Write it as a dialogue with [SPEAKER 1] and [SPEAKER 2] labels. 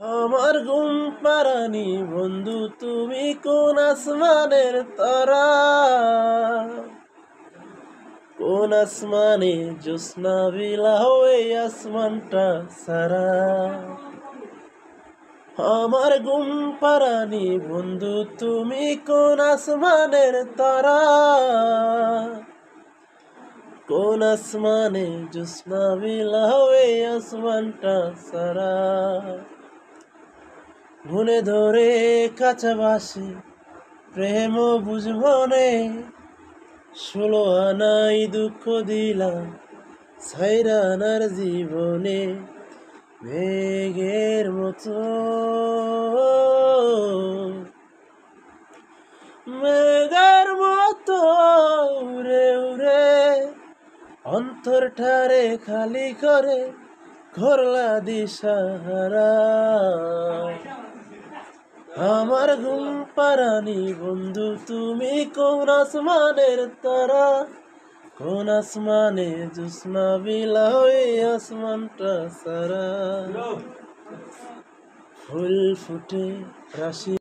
[SPEAKER 1] আমার ঘুম পাড়ানি বন্ধু, তুমি কোন আসমানের তারা? কোন আসমানে জ্যোৎস্না বিলাও এই আসমানটা সারা? আমার ঘুম পাড়ানি বন্ধু, তুমি কোন আসমানের তারা? কোন আসমানে জ্যোৎস্না বিলাও এই আসমানটা সারা? মনে ধরে কাছাবাসি প্রেম বুঝবো নে, 16 আনাই দুঃখ দিলাম ছাইরা আনার জীবনে। মেঘের মতো মেঘের মতো উড়ে উড়ে অন্তরটারে খালি করে করলা দিশাহারা। আমার ঘুম পাড়ানি বন্ধু, তুমি কোন আসমানের তারা? কোন আসমানে জ্যোৎস্না বিলাও এই আসমানটা সারা? ফুল ফুটে রাশি